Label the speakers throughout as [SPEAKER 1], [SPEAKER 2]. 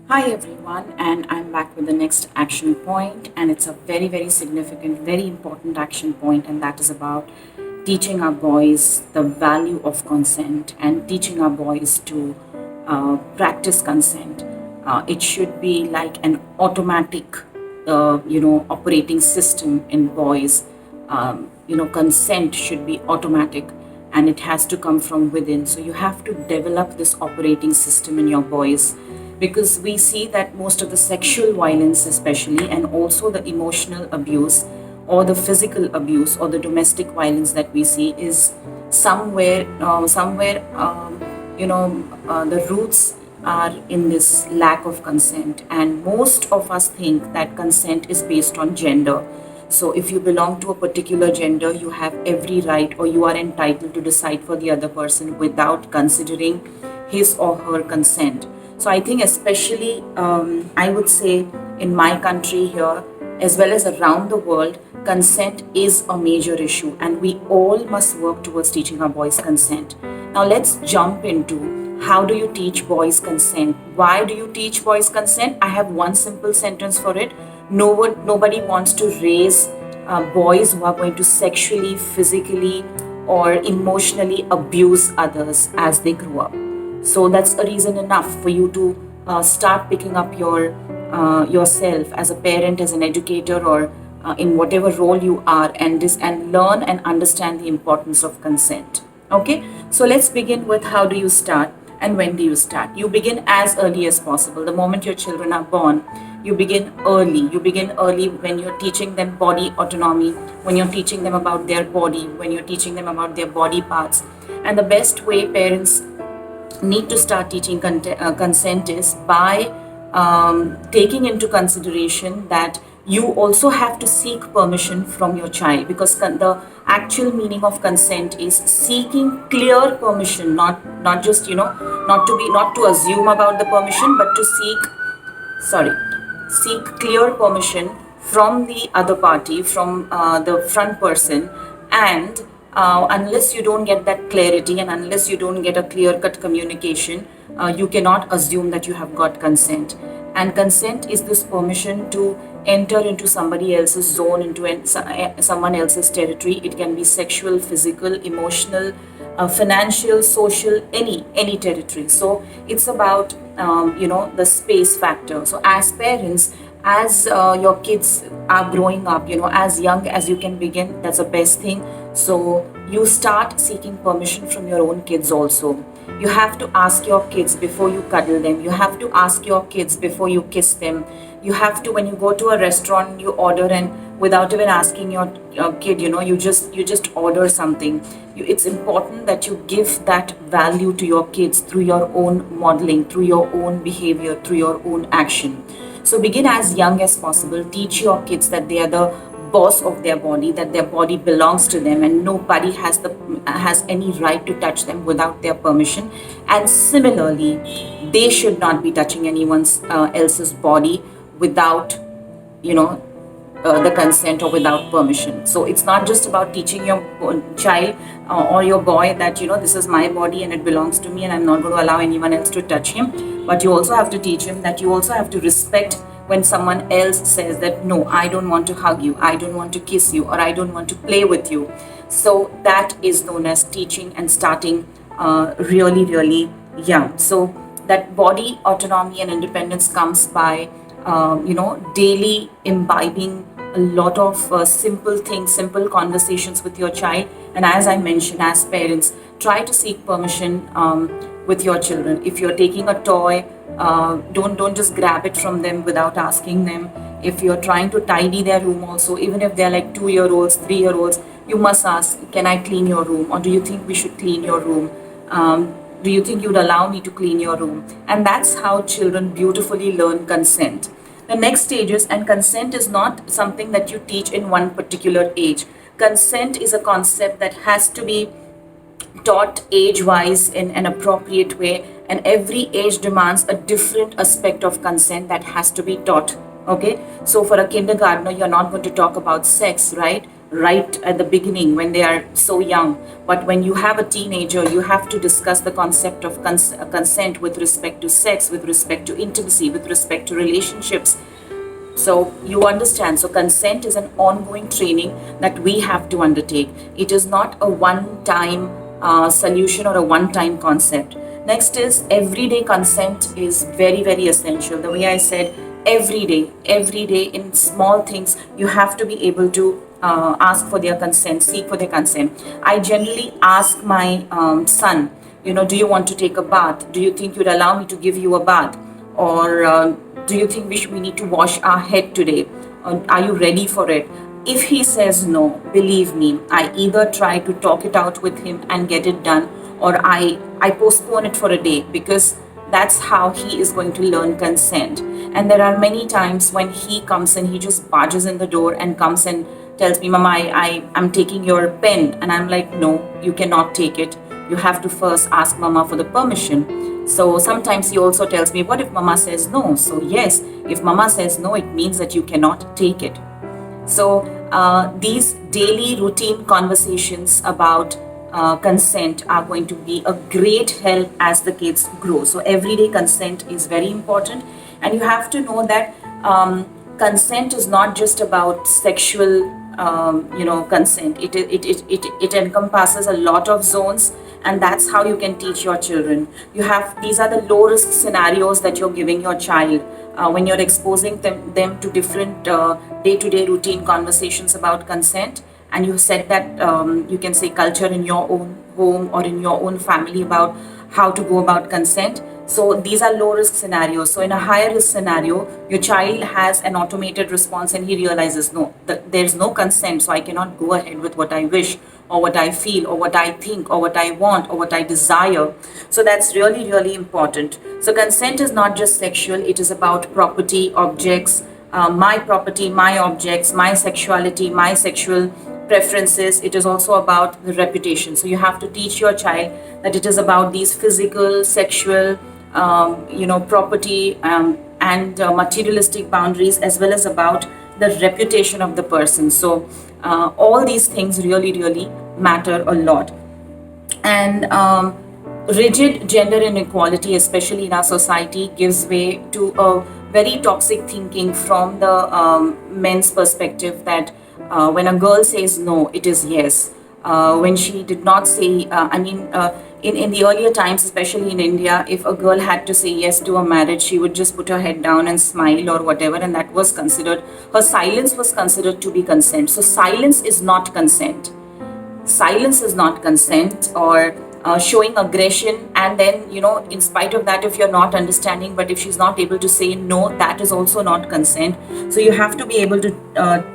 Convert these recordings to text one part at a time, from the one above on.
[SPEAKER 1] Hi everyone, and I'm back with the next action point, and it's a very, very significant, very important action point, and that is about teaching our boys the value of consent and teaching our boys to practice consent. It should be like an automatic, operating system in boys. Consent should be automatic, and it has to come from within. So you have to develop this operating system in your boys because we see that most of the sexual violence especially and also the emotional abuse or the physical abuse or the domestic violence that we see is somewhere the roots are in this lack of consent, and most of us think that consent is based on gender. So if you belong to a particular gender, you have every right or you are entitled to decide for the other person without considering his or her consent. So I think, especially, I would say in my country here, as well as around the world, consent is a major issue, and we all must work towards teaching our boys consent. Now, let's jump into how do you teach boys consent? Why do you teach boys consent? I have one simple sentence for it. Nobody wants to raise boys who are going to sexually, physically, or emotionally abuse others as they grow up. So that's a reason enough for you to start picking up yourself as a parent, as an educator, or in whatever role you are, and learn and understand the importance of consent. Okay, so let's begin with how do you start and when do you start. You begin as early as possible. The moment your children are born, you begin early. You begin early when you're teaching them body autonomy, when you're teaching them about their body, when you're teaching them about their body parts. And the best way parents need to start teaching consent is by taking into consideration that you also have to seek permission from your child, because the actual meaning of consent is seeking clear permission, not just not to assume about the permission, but to seek clear permission from the other party, from the front person. And unless you don't get that clarity and unless you don't get a clear cut communication, you cannot assume that you have got consent. And consent is this permission to enter into somebody else's zone, into someone else's territory. It can be sexual, physical, emotional, financial, social, any territory. So it's about the space factor. So as parents, as your kids are growing up, as young as you can begin, that's the best thing. So you start seeking permission from your own kids also. You have to ask your kids before you cuddle them. You have to ask your kids before you kiss them. You have to, when you go to a restaurant, you order, and without even asking your kid, you just order something. It's important that you give that value to your kids through your own modeling, through your own behavior, through your own action. So begin as young as possible. Teach your kids that they are the boss of their body, that their body belongs to them, and nobody has any right to touch them without their permission. And similarly, they should not be touching anyone else's body without the consent or without permission. So it's not just about teaching your child or your boy that this is my body and it belongs to me and I'm not going to allow anyone else to touch him, but you also have to teach him that you also have to respect when someone else says that no, I don't want to hug you, I don't want to kiss you, or I don't want to play with you. So that is known as teaching and starting really, really young. So that body autonomy and independence comes by daily imbibing a lot of simple things, simple conversations with your child. And as I mentioned, as parents, try to seek permission with your children. If you're taking a toy, don't just grab it from them without asking them. If you're trying to tidy their room also, even if they're like 2-year-olds, 3-year-olds, you must ask, can I clean your room? Or do you think we should clean your room? Do you think you'd allow me to clean your room? And that's how children beautifully learn consent. The next stage is, and consent is not something that you teach in one particular age. Consent is a concept that has to be taught age-wise in an appropriate way, and every age demands a different aspect of consent that has to be taught. Okay, so for a kindergartner, you're not going to talk about sex, right? right at the beginning when they are so young. But when you have a teenager, you have to discuss the concept of consent with respect to sex, with respect to intimacy, with respect to relationships. So you understand. So consent is an ongoing training that we have to undertake. It is not a one-time solution or a one-time concept. Next is everyday consent is very, very essential. The way I said, every day in small things, you have to be able to ask for their consent, seek for their consent. I generally ask my son, do you want to take a bath? Do you think you'd allow me to give you a bath? Or do you think we need to wash our head today? Are you ready for it? If he says no, believe me, I either try to talk it out with him and get it done, or I postpone it for a day, because that's how he is going to learn consent. And there are many times when he comes and he just barges in the door and comes and tells me, Mama, I'm taking your pen. And I'm like, no, you cannot take it. You have to first ask Mama for the permission. So sometimes he also tells me, what if Mama says no? So yes, if Mama says no, it means that you cannot take it. So these daily routine conversations about consent are going to be a great help as the kids grow. So everyday consent is very important, and you have to know that consent is not just about sexual, consent. It encompasses a lot of zones, and that's how you can teach your children. These are the low risk scenarios that you're giving your child when you're exposing them to different day-to-day routine conversations about consent. And you said that you can say culture in your own home or in your own family about how to go about consent. So these are low risk scenarios. So in a higher risk scenario, your child has an automated response and he realizes, no, there's no consent, so I cannot go ahead with what I wish or what I feel or what I think or what I want or what I desire. So that's really, really important. So consent is not just sexual, it is about property, objects, my property, my objects, my sexuality, my sexual preferences. It is also about the reputation. So you have to teach your child that it is about these physical, sexual, property and materialistic boundaries, as well as about the reputation of the person. So all these things really, really matter a lot. And rigid gender inequality, especially in our society, gives way to a very toxic thinking from the men's perspective that when a girl says no, it is yes. When she did not say, in the earlier times, especially in India, if a girl had to say yes to a marriage, she would just put her head down and smile or whatever, and that was considered, her silence was considered to be consent. So silence is not consent. Silence is not consent, or showing aggression, and then in spite of that, if you're not understanding, but if she's not able to say no, that is also not consent. So you have to be able to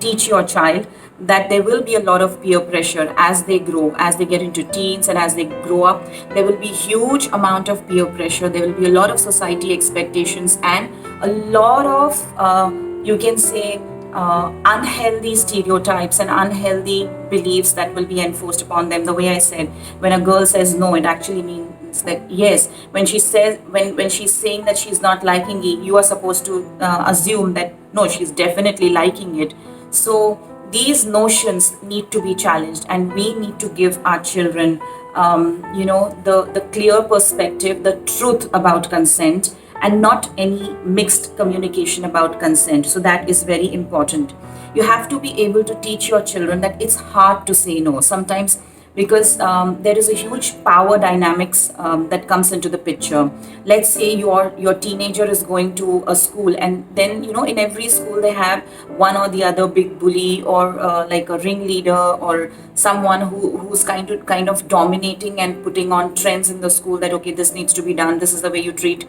[SPEAKER 1] teach your child that there will be a lot of peer pressure as they grow, as they get into teens and as they grow up. There will be huge amount of peer pressure, there will be a lot of society expectations, and a lot of you can say unhealthy stereotypes and unhealthy beliefs that will be enforced upon them. The way I said, when a girl says no, it actually means that yes. When she says, when she's saying that she's not liking it, you are supposed to assume that no, she's definitely liking it. So these notions need to be challenged, and we need to give our children the clear perspective, the truth about consent, and not any mixed communication about consent. So that is very important. You have to be able to teach your children that it's hard to say no sometimes, because there is a huge power dynamics that comes into the picture. Let's say your teenager is going to a school, and then in every school they have one or the other big bully, or like a ringleader, or someone who's kind of dominating and putting on trends in the school, that okay, this needs to be done, this is the way you treat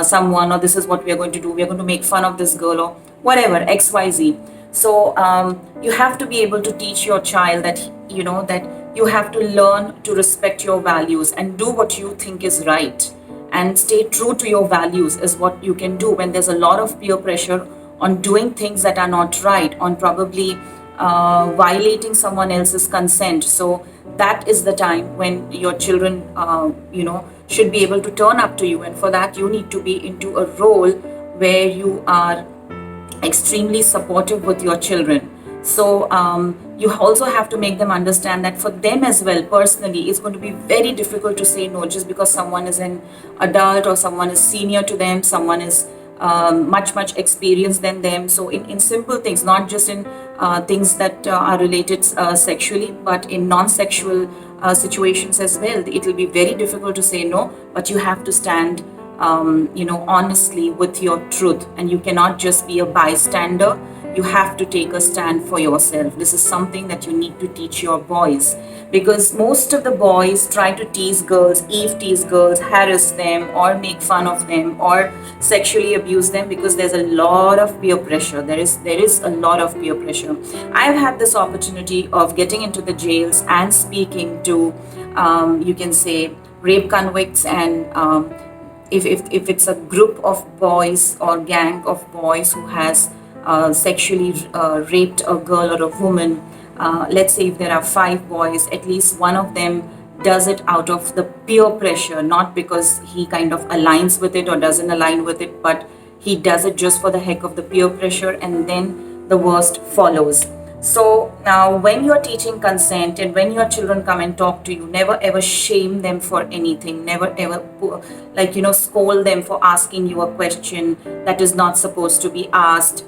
[SPEAKER 1] someone, or this is what we are going to do, we are going to make fun of this girl, or whatever, XYZ. So you have to be able to teach your child that that you have to learn to respect your values and do what you think is right, and stay true to your values is what you can do when there's a lot of peer pressure on doing things that are not right, on probably violating someone else's consent. So that is the time when your children should be able to turn up to you, and for that you need to be into a role where you are extremely supportive with your children. So you also have to make them understand that for them as well, personally, it's going to be very difficult to say no just because someone is an adult or someone is senior to them, someone is much experienced than them. So in simple things, not just in things that are related sexually, but in non-sexual situations as well, it will be very difficult to say no, but you have to stand honestly with your truth, and you cannot just be a bystander. You have to take a stand for yourself. This is something that you need to teach your boys, because most of the boys try to tease girls, tease girls, harass them, or make fun of them, or sexually abuse them, because there's a lot of peer pressure. There is a lot of peer pressure. I've had this opportunity of getting into the jails and speaking to, you can say, rape convicts, and if it's a group of boys or gang of boys who has sexually raped a girl or a woman, let's say if there are 5 boys, at least one of them does it out of the peer pressure, not because he kind of aligns with it or doesn't align with it, but he does it just for the heck of the peer pressure, and then the worst follows. So now, when you're teaching consent and when your children come and talk to you, never ever shame them for anything. Never ever, scold them for asking you a question that is not supposed to be asked.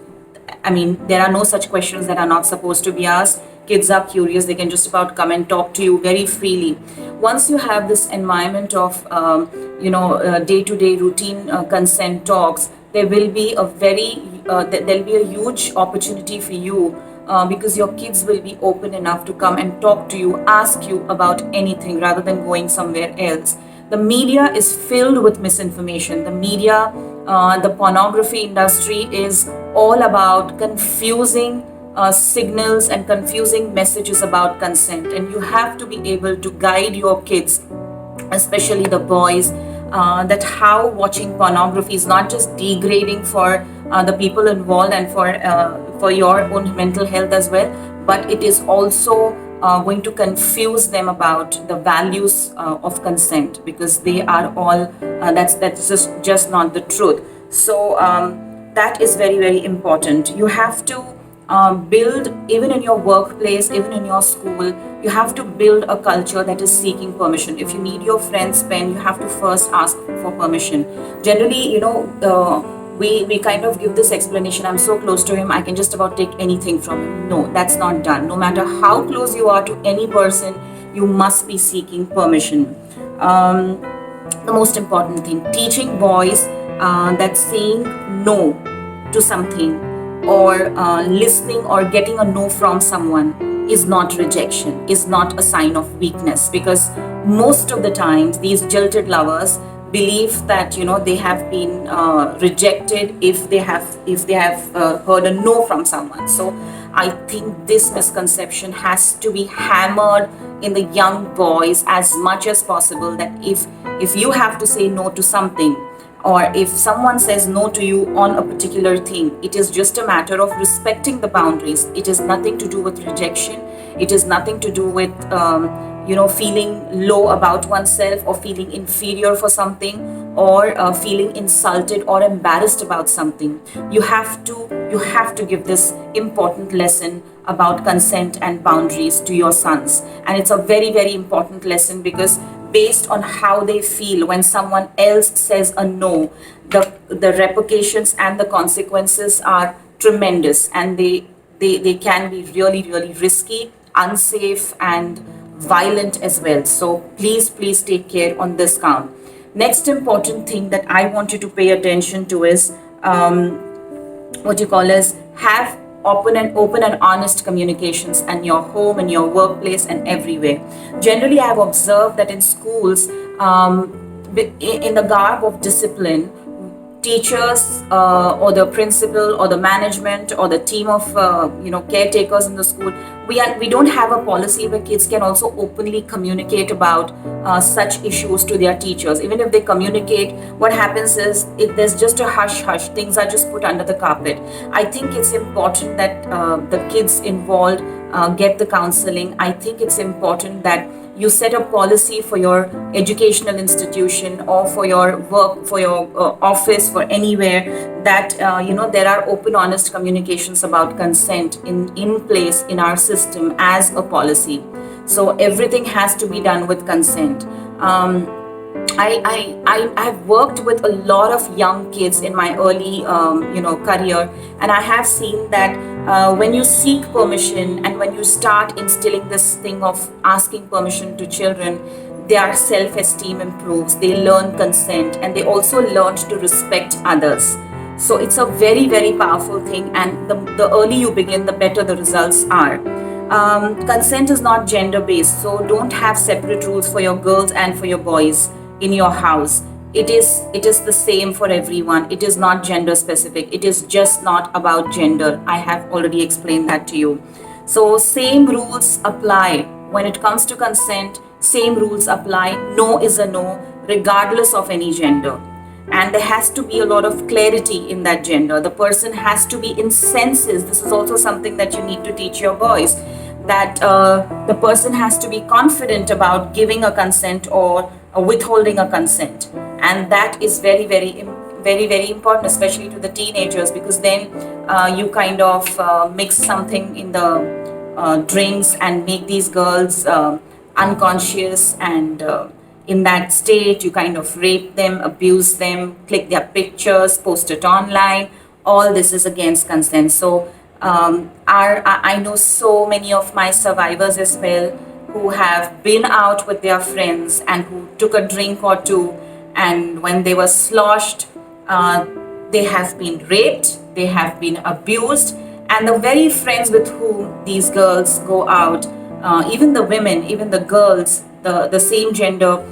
[SPEAKER 1] I mean, there are no such questions that are not supposed to be asked. Kids are curious, they can just about come and talk to you very freely. Once you have this environment of, day to day routine consent talks, there will be a there'll be a huge opportunity for you, because your kids will be open enough to come and talk to you, ask you about anything rather than going somewhere else. The media is filled with misinformation. The media, the pornography industry is all about confusing signals and confusing messages about consent. And you have to be able to guide your kids, especially the boys, that how watching pornography is not just degrading for the people involved and for your own mental health as well, but it is also going to confuse them about the values of consent, because they are all that's just not the truth. So that is very important. You have to build, even in your workplace, even in your school, you have to build a culture that is seeking permission. If you need your friend's pen, you have to first ask for permission. Generally, we kind of give this explanation, I'm so close to him, I can just about take anything from him. No, that's not done. No matter how close you are to any person, you must be seeking permission. The most important thing, teaching boys that saying no to something, or listening or getting a no from someone, is not rejection, is not a sign of weakness, because most of the times these jilted lovers believe that they have been rejected if they have heard a no from someone. So I think this misconception has to be hammered in the young boys as much as possible, that if you have to say no to something, or if someone says no to you on a particular thing, it is just a matter of respecting the boundaries. It is nothing to do with rejection. It is nothing to do with feeling low about oneself, or feeling inferior for something, or feeling insulted or embarrassed about something. You have to give this important lesson about consent and boundaries to your sons, and it's a very important lesson, because based on how they feel when someone else says a no, the repercussions and the consequences are tremendous, and they can be really risky, unsafe, and violent as well. So please take care on this count. Next important thing that I want you to pay attention to is what you call as have open and honest communications in your home, in your workplace, and everywhere. Generally, I have observed that in schools, in the garb of discipline, teachers or the principal or the management or the team of caretakers in the school, we don't have a policy where kids can also openly communicate about such issues to their teachers. Even if they communicate, what happens is, if there's just a hush, things are just put under the carpet. I think it's important that the kids involved get the counseling. I think it's important that you set a policy for your educational institution or for your work, for your office, for anywhere, that there are open, honest communications about consent in place in our system as a policy. So everything has to be done with consent. I've worked with a lot of young kids in my early career, and I have seen that when you seek permission and when you start instilling this thing of asking permission to children, their self-esteem improves, they learn consent, and they also learn to respect others. So it's a very, very powerful thing, and the early you begin, the better the results are. Consent is not gender based, so don't have separate rules for your girls and for your boys in your house. It is the same for everyone. It is not gender specific. It is just not about gender. I have already explained that to you. So same rules apply when it comes to consent. Same rules apply. No is a no, regardless of any gender. And there has to be a lot of clarity in that gender. The person has to be in senses. This is also something that you need to teach your boys, that the person has to be confident about giving a consent or withholding a consent. And that is very, very, very, very important, especially to the teenagers, because then you kind of mix something in the drinks and make these girls unconscious, and in that state you kind of rape them, abuse them, click their pictures, post it online. All this is against consent. So I know so many of my survivors as well who have been out with their friends and who took a drink or two, and when they were sloshed, they have been raped, they have been abused, and the very friends with whom these girls go out, even the women, even the girls, the same gender,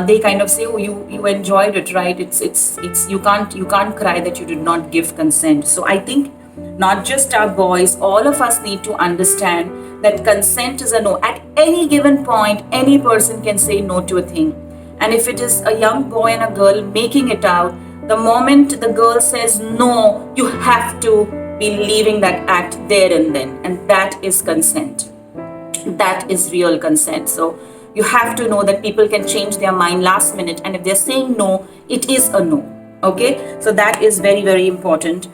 [SPEAKER 1] they kind of say, oh, you enjoyed it, right? It's you can't cry that you did not give consent. So I think not just our boys, all of us need to understand that consent is a no. At any given point, any person can say no to a thing. And if it is a young boy and a girl making it out, the moment the girl says no, you have to be leaving that act there and then. And that is consent. That is real consent. So you have to know that people can change their mind last minute, and if they're saying no, it is a no. Okay, so that is very, very important.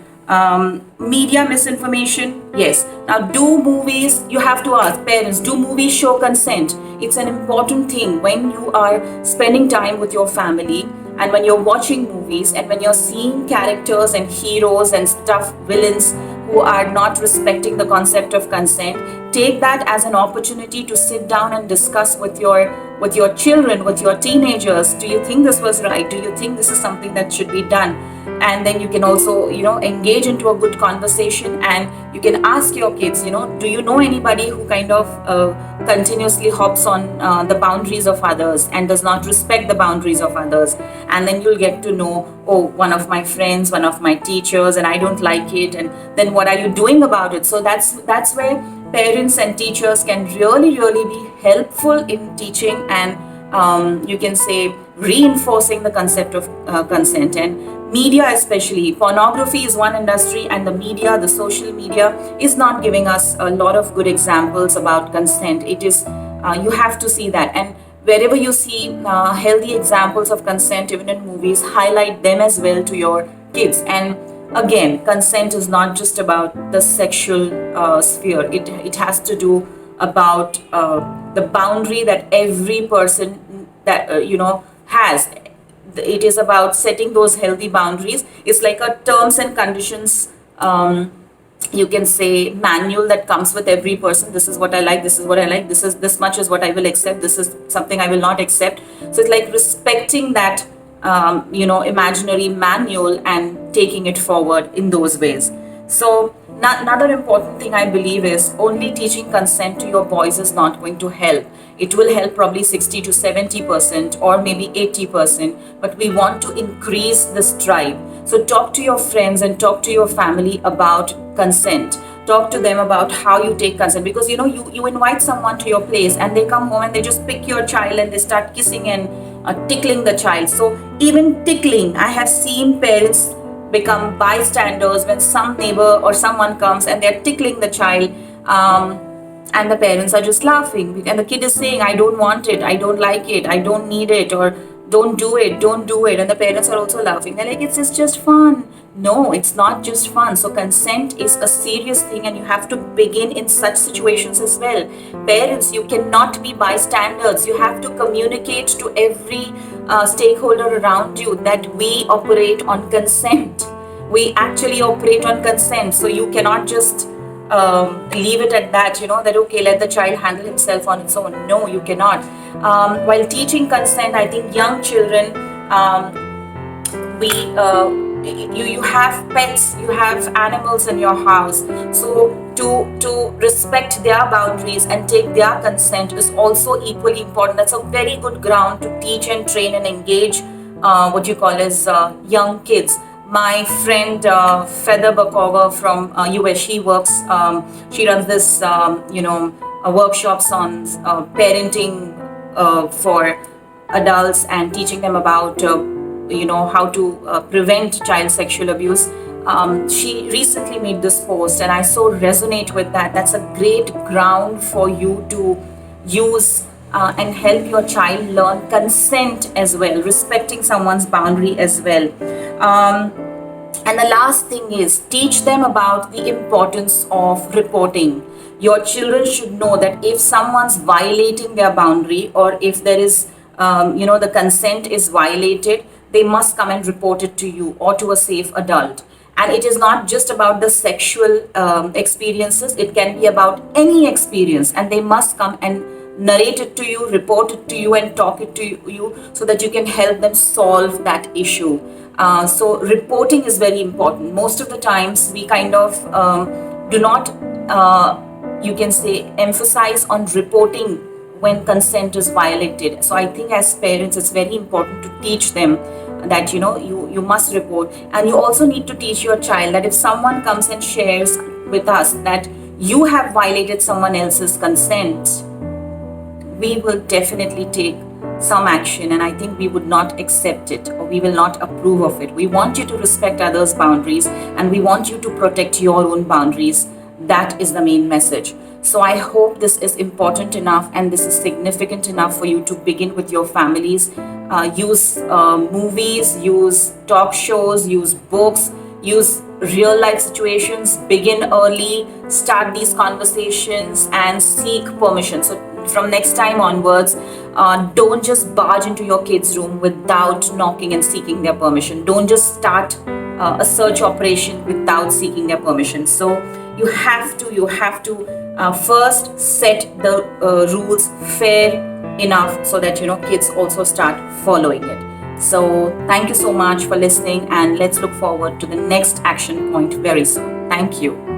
[SPEAKER 1] Media misinformation, yes. Now, do movies, you have to ask parents, do movies show consent? It's an important thing when you are spending time with your family, and when you're watching movies, and when you're seeing characters and heroes and stuff, villains who are not respecting the concept of consent. Take that as an opportunity to sit down and discuss with your children, with your teenagers. Do you think this was right? Do you think this is something that should be done? And then you can also, engage into a good conversation, and you can ask your kids, do you know anybody who kind of continuously hops on the boundaries of others and does not respect the boundaries of others? And then you'll get to know, oh, one of my friends, one of my teachers, and I don't like it. And then what are you doing about it? So that's where parents and teachers can really, really be helpful in teaching and you can say reinforcing the concept of consent. And media, especially pornography, is one industry, and the social media is not giving us a lot of good examples about consent. It is you have to see that, and wherever you see healthy examples of consent, even in movies, highlight them as well to your kids. And again, consent is not just about the sexual sphere. It has to do about the boundary that every person that has. It is about setting those healthy boundaries. It's like a terms and conditions, you can say, manual that comes with every person. This is what I like, this is what I like, this much is what I will accept, this is something I will not accept. So it's like respecting that imaginary manual and taking it forward in those ways. So another important thing I believe is only teaching consent to your boys is not going to help. It will help probably 60 to 70% or maybe 80%, but we want to increase this drive. So talk to your friends and talk to your family about consent. Talk to them about how you take consent, because you invite someone to your place and they come home and they just pick your child and they start kissing and tickling the child. So even tickling, I have seen parents become bystanders when some neighbor or someone comes and they're tickling the child. and the parents are just laughing, and the kid is saying, I don't want it, I don't like it, I don't need it, or don't do it, don't do it, and the parents are also laughing. They're like, it's just fun. No, it's not just fun. So consent is a serious thing, and you have to begin in such situations as well. Parents, you cannot be bystanders. You have to communicate to every stakeholder around you that we operate on consent. We actually operate on consent. So you cannot just leave it at that, that okay, let the child handle himself on its own. No, you cannot. While teaching consent, I think young children, we you have pets, you have animals in your house, so to respect their boundaries and take their consent is also equally important. That's a very good ground to teach and train and engage what you call as young kids. My friend Feather Bakova from US, she runs this workshops on parenting for adults and teaching them about how to prevent child sexual abuse. She recently made this post, and I so resonate with that. That's a great ground for you to use and help your child learn consent as well, respecting someone's boundary as well. And the last thing is, teach them about the importance of reporting. Your children should know that if someone's violating their boundary, or if there is, the consent is violated, they must come and report it to you or to a safe adult. And it is not just about the sexual experiences, it can be about any experience, and they must come and narrate it to you, report it to you, and talk it to you so that you can help them solve that issue. So reporting is very important. Most of the times we kind of do not, you can say, emphasize on reporting when consent is violated. So I think as parents, it's very important to teach them that you must report. And you also need to teach your child that if someone comes and shares with us that you have violated someone else's consent, we will definitely take some action, and I think we would not accept it, or we will not approve of it. We want you to respect others' boundaries, and we want you to protect your own boundaries. That is the main message. So I hope this is important enough and this is significant enough for you to begin with your families. Use movies, use talk shows, use books, use real life situations, begin early, start these conversations and seek permission. So from next time onwards, don't just barge into your kids' room without knocking and seeking their permission. Don't just start a search operation without seeking their permission. So you have to first set the rules fair enough so that kids also start following it. So thank you so much for listening, and let's look forward to the next action point very soon. Thank you.